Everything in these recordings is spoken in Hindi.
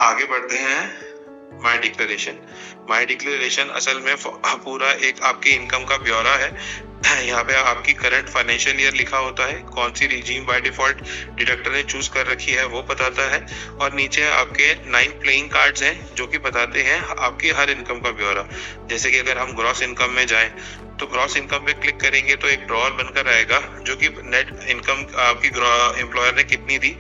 आगे बढ़ते हैं माय डिक्लेरेशन। माय डिक्लेरेशन असल में पूरा एक आपकी इनकम का ब्यौरा है। यहाँ पे आपकी करंट फाइनेंशियल ईयर लिखा होता है, कौन सी रिजीम बाय डिफॉल्ट डिडक्टर ने चूज कर रखी है वो बताता है, और नीचे आपके 9 प्लेइंग कार्ड्स हैं जो कि बताते हैं आपकी हर इनकम का ब्यौरा। जैसे कि अगर हम ग्रॉस इनकम में जाएं तो ग्रॉस इनकम पे क्लिक करेंगे तो एक ड्रॉअर बनकर आएगा जो कि नेट इनकम आपकी एम्प्लॉयर ने कितनी दी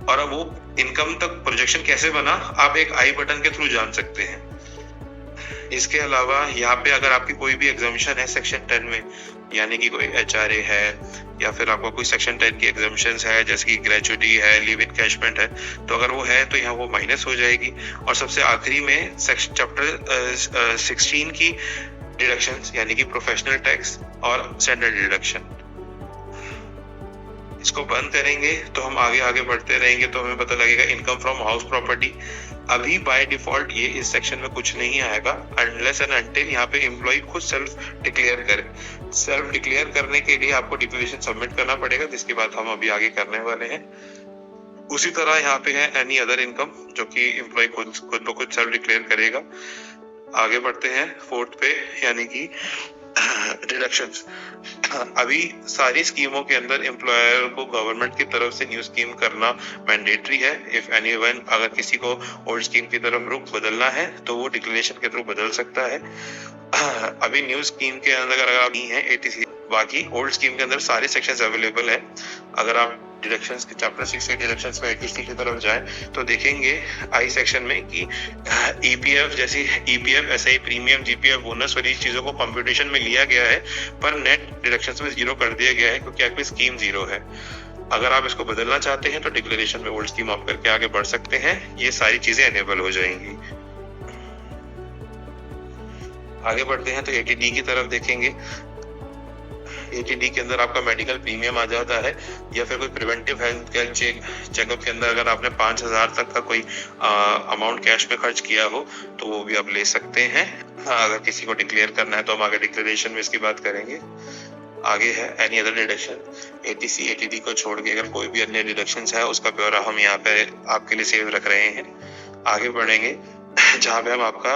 और वो इनकम तक प्रोजेक्शन कैसे बना, आप एक आई बटन के थ्रू जान सकते हैं। इसके अलावा यहाँ पे अगर आपकी कोई भी एग्जामिशन है सेक्शन 10 में, यानी कि कोई एचआरए है या फिर आपका कोई सेक्शन 10 की एग्जामिशंस है जैसे कि ग्रेजुटी है, लिव इनकैशमेंट है, तो अगर वो है तो यहाँ वो माइनस हो जाएगी। और सबसे आखिरी में सेक्शन चैप्टर 16 की डिडक्शंस यानी कि प्रोफेशनल टैक्स और स्टैंडर्ड डिडक्शन। इसको बंद करेंगे तो हम आगे बढ़ते रहेंगे तो हमें पता लगेगा इनकम फ्रॉम हाउस प्रॉपर्टी। अभी बाय डिफॉल्ट ये इस सेक्शन में कुछ नहीं आएगा अनलेस एंड अनटिल यहाँ पे एम्प्लॉय खुद सेल्फ डिक्लेयर करे। सेल्फ डिक्लेयर करने के लिए आपको डिक्लेरेशन सबमिट करना पड़ेगा, जिसकी बात हम अभी आगे करने वाले हैं। उसी तरह यहाँ पे है एनी अदर इनकम जो कि एम्प्लॉय खुद सेल्फ डिक्लेयर करेगा। आगे बढ़ते हैं फोर्थ पे यानी कि डिडक्शंस। अभी सारी स्कीमों के अंदर एम्प्लॉयर को गवर्नमेंट की तरफ से न्यू स्कीम करना मैंडेटरी है। इफ एनीवन अगर किसी को ओल्ड स्कीम की तरफ रुख बदलना है तो वो डिक्लेरेशन के थ्रू बदल सकता है। अभी न्यू स्कीम के अंदर अगर आप नहीं है एटीसी, बाकी ओल्ड स्कीम के अंदर सारे सेक्शंस अवेलेबल है। अगर आप डिडक्शंस के चैप्टर 6 के डिडक्शंस में एटीसी की तरफ जाएं तो देखेंगे आई सेक्शन में कि ईपीएफ जैसी EPF SI premium GPF bonus वाली चीजों को कंप्यूटेशन में लिया गया है पर नेट डिडक्शंस में 0 कर दिया गया है क्योंकि आपकी स्कीम 0 है। अगर आप इसको बदलना चाहते हैं तो डिक्लेरेशन में ओल्ड स्कीम आप करके आगे बढ़ सकते हैं, ये सारी चीजें एनेबल हो जाएंगी। आगे बढ़ते हैं तो एटीडी की तरफ देखेंगे। एटीडी के अंदर आपका मेडिकल प्रीमियम आ जाता है या फिर कोई प्रिवेंटिव हेल्थ केयर चेकअप के अंदर अगर आपने 5000 तक का कोई अमाउंट कैश में खर्च किया हो तो वो भी आप ले सकते हैं। अगर किसी को डिक्लेयर करना है तो हम आगे डिक्लेरेशन में इसकी बात करेंगे। आगे है any other deduction. Eighty C eighty D को छोड़ के अगर कोई भी अन्य डिडक्शंस है उसका ब्यौरा हम यहाँ पे आपके लिए सेव रख रहे हैं। आगे बढ़ेंगे जहाँ पे हम आपका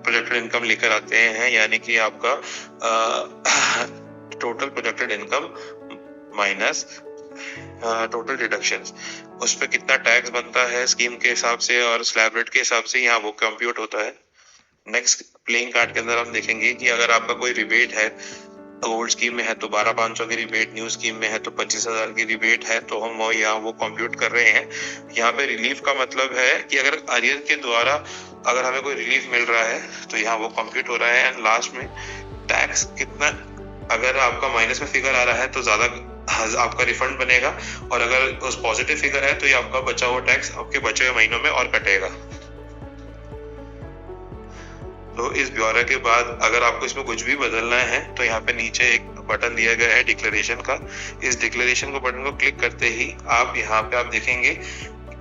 प्रोजेक्टेड इनकम लेकर आते हैं, यानी कि आपका total projected income minus total deductions, उस पे कितना टैक्स बनता है स्कीम के हिसाब से और स्लैब रेट के हिसाब से यहाँ वो कंप्यूट होता है। नेक्स्ट प्लेइंग कार्ड के अंदर हम देखेंगे कि अगर आपका कोई रिबेट है, ओल्ड स्कीम में है तो 12,500 की रिबेट, न्यू स्कीम में है तो 25,000 की रिबेट है, तो हम यहाँ वो कंप्यूट कर रहे हैं। यहाँ पे रिलीफ का मतलब है कि अगर अरियर के द्वारा अगर हमें कोई रिलीफ मिल रहा है तो यहाँ वो कंप्यूट हो रहा है। एंड लास्ट में टैक्स कितना, अगर आपका माइनस में फिगर आ रहा है तो ज्यादा आपका रिफंड बनेगा और अगर उस पॉजिटिव फिगर है तो ये आपका बचा हुआ टैक्स आपके बचे हुए महीनों में और कटेगा। तो इस ब्यौरे के बाद अगर आपको इसमें कुछ भी बदलना है तो यहाँ पे नीचे एक बटन दिया गया है डिक्लेरेशन का। इस डिक्लेरेशन को बटन को क्लिक करते ही आप यहाँ पे आप देखेंगे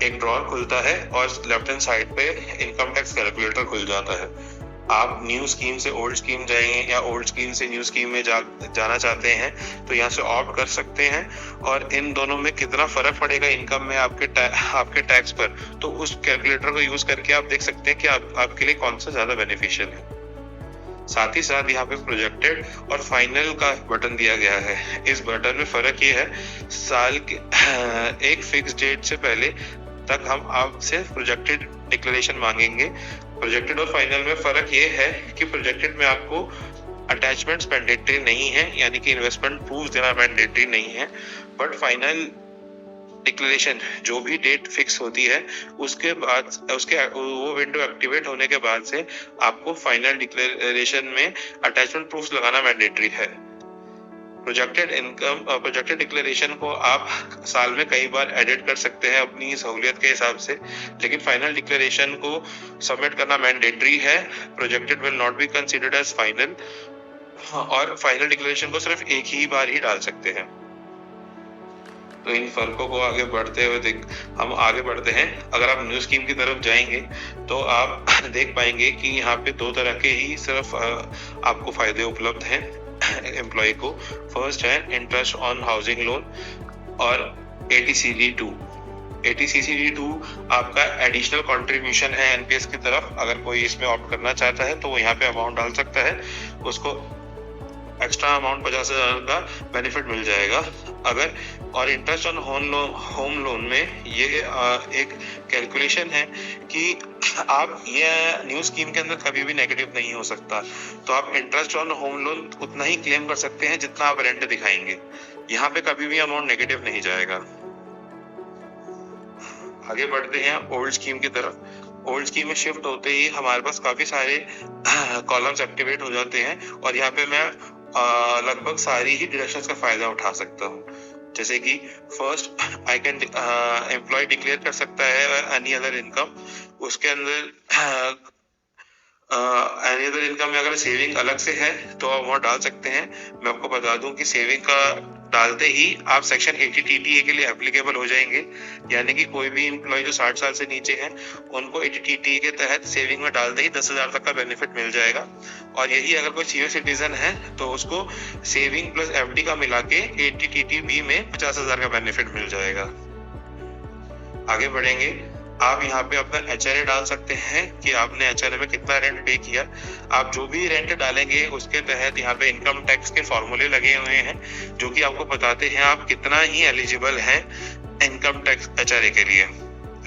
एक ड्रॉअर खुलता है और लेफ्ट हैंड साइड पे इनकम टैक्स कैलकुलेटर खुल जाता है। आप न्यू स्कीम से ओल्ड स्कीम जाएंगे या ओल्ड स्कीम से न्यू स्कीम में जाना चाहते हैं तो यहाँ से ऑप्ट कर सकते हैं और इन दोनों में कितना फर्क पड़ेगा इनकम में आपके टैक्स पर, तो उस कैलकुलेटर को यूज करके आप देख सकते हैं कि आपके लिए कौन सा ज्यादा बेनिफिशियल है। साथ ही साथ यहाँ पे प्रोजेक्टेड और फाइनल का बटन दिया गया है। इस बटन में फर्क ये है, साल के एक फिक्स डेट से पहले तक हम आपसे प्रोजेक्टेड डिक्लेरेशन मांगेंगे। प्रोजेक्टेड और फाइनल में फर्क ये है कि प्रोजेक्टेड में आपको अटैचमेंट्स मैंडेटरी नहीं है, यानी कि इन्वेस्टमेंट प्रूफ देना मैंडेटरी नहीं है, बट फाइनल डिक्लेरेशन जो भी डेट फिक्स होती है उसके बाद वो विंडो एक्टिवेट होने के बाद से आपको फाइनल डिक्लेरेशन में अटैचमेंट प्रूफ लगाना मैंडेटरी है। प्रोजेक्टेड डिक्लेरेशन को आप साल में कई बार एडिट कर सकते हैं अपनी सहूलियत के हिसाब से, लेकिन फाइनल डिक्लेरेशन को सबमिट करना मैंडेटरी है। Projected will not be considered as final और फाइनल डिक्लेरेशन को सिर्फ एक ही बार ही डाल सकते हैं। तो इन फर्कों को आगे बढ़ते हुए हम आगे बढ़ते हैं। अगर आप न्यू स्कीम की तरफ जाएंगे तो आप देख पाएंगे कि यहाँ पे 2 तरह के ही सिर्फ आपको फायदे उपलब्ध हैं एम्प्लॉय को। फर्स्ट है इंटरेस्ट ऑन हाउसिंग लोन और ATCD2। ATCCD2 आपका एडिशनल कंट्रीब्यूशन है एनपीएस की तरफ। अगर कोई इसमें ऑप्ट करना चाहता है तो वो यहाँ पे अमाउंट डाल सकता है, उसको एक्स्ट्रा अमाउंट 50,000 का बेनिफिट मिल जाएगा। अगर और इंटरेस्ट ऑन होम लोन में ये एक कैलकुलेशन है कि आप ये न्यू स्कीम के अंदर कभी भी नेगेटिव नहीं हो सकता, तो आप इंटरेस्ट ऑन होम लोन उतना ही क्लेम कर सकते हैं जितना आप रेंट दिखाएंगे। यहाँ पे कभी भी अमाउंट नेगेटिव नहीं जाएगा। आगे बढ़ते हैं ओल्ड स्कीम की तरफ। ओल्ड स्कीम में शिफ्ट होते ही हमारे पास काफी सारे कॉलम्स एक्टिवेट हो जाते हैं और यहाँ पे मैं लगभग सारी ही डिडक्शंस का फायदा उठा सकता हूँ। जैसे कि first I can employ declare कर सकता है एनी अदर इनकम। उसके अंदर एनी अदर इनकम में अगर सेविंग अलग से है तो आप वहाँ डाल सकते हैं। मैं आपको बता दूं कि सेविंग का डालते ही आप सेक्शन 80 TTA के लिए एप्लीकेबल हो जाएंगे, यानी कि कोई भी एम्प्लॉय जो 60 साल से नीचे हैं उनको 80 TTA के तहत सेविंग में डालते ही 10,000 तक का बेनिफिट मिल जाएगा। और यही अगर कोई सीनियर सिटीजन है तो उसको सेविंग प्लस FD का मिला के 80 TTB में 50,000 का बेनिफिट मिल जाएगा। आगे बढ़ेंगे, आप यहाँ पे अपना HRA डाल सकते हैं कि आपने HRA में कितना रेंट पे किया। आप जो भी रेंट डालेंगे उसके तहत यहाँ पे इनकम टैक्स के फॉर्मूले लगे हुए हैं जो कि आपको बताते हैं आप कितना ही एलिजिबल हैं इनकम टैक्स HRA के लिए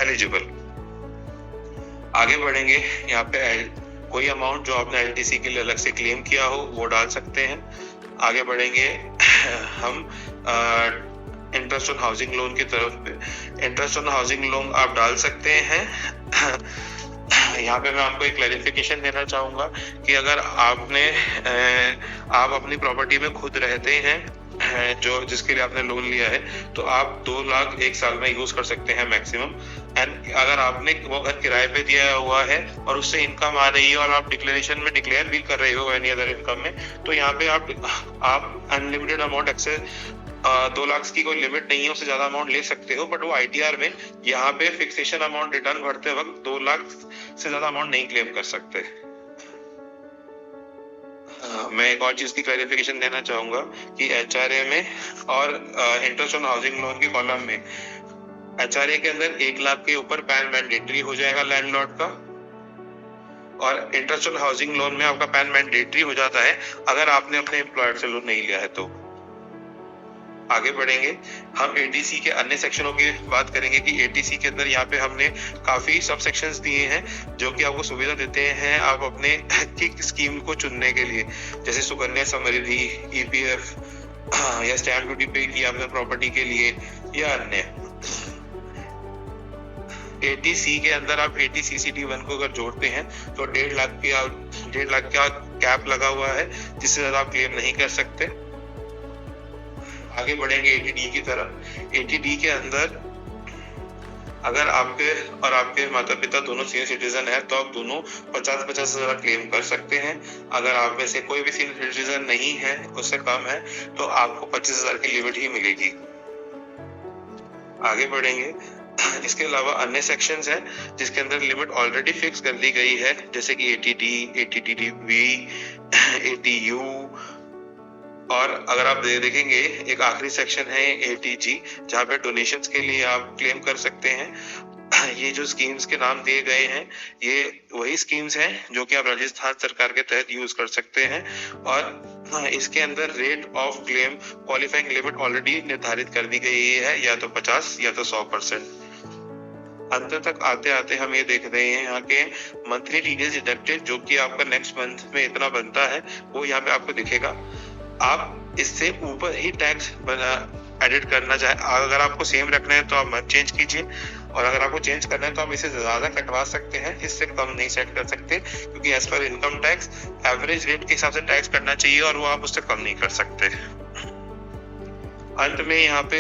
एलिजिबल। आगे बढ़ेंगे, यहाँ पे कोई अमाउंट जो आपने LTC के लिए अलग से क्लेम किया हो वो डाल सकते हैं। आगे बढ़ेंगे हम इंटरेस्ट ऑन हाउसिंग लोन की तरफ पे। इंटरेस्ट ऑन हाउसिंग लोन आप डाल सकते हैं। यहाँ पे मैं आपको एक क्लैरिफिकेशन देना चाहूंगा कि अगर आप अपनी प्रॉपर्टी में खुद रहते हैं जो जिसके लिए आपने लोन लिया है तो आप 2 लाख 1 साल में यूज कर सकते हैं मैक्सिमम। एंड अगर आपने वो घर किराए पे दिया हुआ है और उससे इनकम आ रही है और आप डिक्लेरेशन में डिक्लेयर भी कर रहे हो एनी अदर इनकम में, तो यहाँ पे आप अनलिमिटेड अमाउंट एक्सेस 2 लाख की कोई लिमिट नहीं है, उससे ज्यादा अमाउंट ले सकते हो। बट वो ITR में यहाँ पे फिक्सेशन अमाउंट रिटर्न भरते वक्त 2 लाख से ज्यादा अमाउंट नहीं क्लेम कर सकते। मैं एक और चीज की क्लैरिफिकेशन देना चाहूंगा कि HRA में और इंटरेस्ट ऑन हाउसिंग लोन के कॉलम में HRA के अंदर 1 लाख के ऊपर पैन मैंडेटरी हो जाएगा लैंडलॉर्ड का, और इंटरेस्ट ऑन हाउसिंग लोन में आपका पैन मैंडेटरी हो जाता है अगर आपने अपने एम्प्लॉयर से लोन नहीं लिया है तो। आगे बढ़ेंगे, हम ATC के अन्य सेक्शनों की बात करेंगे कि ATC के अंदर यहाँ पे हमने काफी सब सेक्शंस दिए हैं जो कि आपको सुविधा देते हैं आप अपने स्कीम को चुनने के लिए, जैसे सुकन्या समृद्धि, EPF या स्टैम्प ड्यूटी पे किया आपने प्रॉपर्टी के लिए या अन्य। ATC के अंदर आप ATCCD1 को अगर जोड़ते हैं तो 1.5 लाख का कैप लगा हुआ है जिससे ज्यादा आप क्लेम नहीं कर सकते। आगे बढ़ेंगे 80D की तरफ। 80D के अंदर अगर आपके और आपके माता पिता दोनों सीनियर सिटीजन है तो आप दोनों 50,000 हजार क्लेम कर सकते हैं। अगर आप में से कोई भी सीनियर सिटीजन नहीं है, उससे कम है, तो आपको 25,000 की लिमिट ही मिलेगी। आगे बढ़ेंगे, इसके अलावा अन्य सेक्शंस हैं जिसके अंदर लिमिट ऑलरेडी फिक्स कर दी गई है, जैसे कि 80D, 80DB, 80U, और अगर आप देखेंगे एक आखिरी सेक्शन है 80G जहाँ पे डोनेशंस के लिए आप क्लेम कर सकते हैं। ये जो स्कीम्स के नाम दिए गए हैं ये वही स्कीम्स हैं जो कि आप राजस्थान सरकार के तहत यूज कर सकते हैं, और इसके अंदर rate of claim qualifying limit already निर्धारित कर दी गई है, या तो 50 या तो 100%। अंत तक आते आते हम ये देख रहे हैं यहाँ के मंथली TDS डिडक्टेड जो कि आपका नेक्स्ट मंथ में इतना बनता है वो यहाँ पे आपको दिखेगा। आप इससे ऊपर ही टैक्स एडिट करना चाहे, अगर आपको सेम रखना है तो आप मत चेंज कीजिए, और अगर आपको चेंज करना है तो आप इसे ज्यादा कटवा सकते हैं, इससे कम नहीं सेट कर सकते, क्योंकि as per income tax average rate के हिसाब से टैक्स करना चाहिए और वो आप उससे कम नहीं कर सकते। अंत में यहाँ पे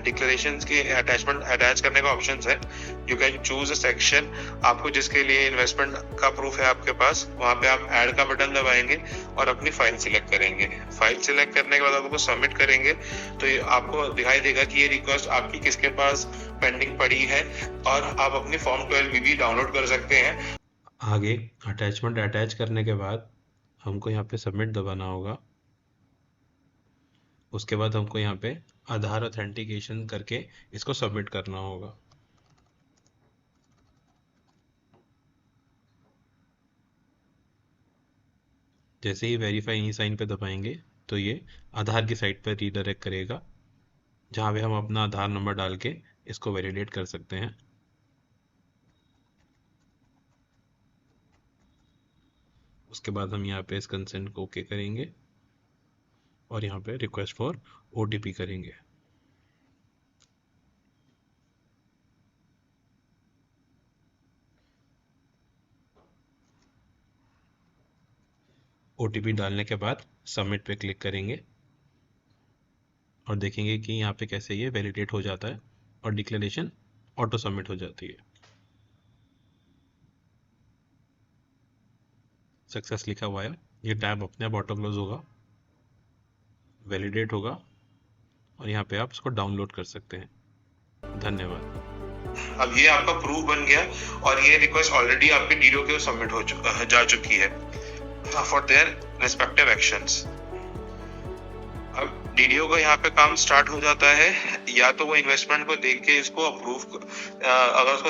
डिक्लेरेशंस के अटैचमेंट अटैच करने का ऑप्शन है। You can choose a section, आपको जिसके लिए इन्वेस्टमेंट का प्रूफ है आपके पास, वहाँ पे आप ऐड का बटन दबाएंगे और अपनी फाइल सिलेक्ट करेंगे। फाइल सिलेक्ट करने के बाद आपको सबमिट करेंगे तो ये आपको दिखाई देगा कि ये रिक्वेस्ट आपकी किसके पास पेंडिंग पड़ी है, और आप अपनी फॉर्म 12 भी डाउनलोड कर सकते हैं। आगे अटैचमेंट अटैच करने के बाद हमको यहाँ पे सबमिट दबाना होगा। उसके बाद हमको यहाँ पे आधार ऑथेंटिकेशन करके इसको सबमिट करना होगा। जैसे ही वेरीफाई ई साइन पे दबाएंगे तो ये आधार की साइट पर रीडायरेक्ट करेगा, जहाँ पे हम अपना आधार नंबर डाल के इसको वैलिडेट कर सकते हैं। उसके बाद हम यहाँ पे इस कंसेंट को ओके करेंगे और यहाँ पे रिक्वेस्ट फॉर ओटीपी करेंगे। ओटीपी डालने के बाद सबमिट पे क्लिक करेंगे और देखेंगे कि यहाँ पे कैसे ये वैलिडेट हो जाता है और डिक्लेरेशन ऑटो सबमिट हो जाती है। सक्सेस लिखा हुआ है, ये टैब अपने आप ऑटो क्लोज होगा, वैलिडेट होगा और यहाँ पे आप इसको डाउनलोड कर सकते हैं। धन्यवाद। अब ये आपका प्रूफ बन गया और ये रिक्वेस्ट ऑलरेडी आपके डीडीओ के सबमिट हो जा चुकी है फॉर देयर रिस्पेक्टिव एक्शंस। अब डीडीओ का यहाँ पे काम स्टार्ट हो जाता है, या तो वो इन्वेस्टमेंट को देख के इसको अप्रूव, अगर उसको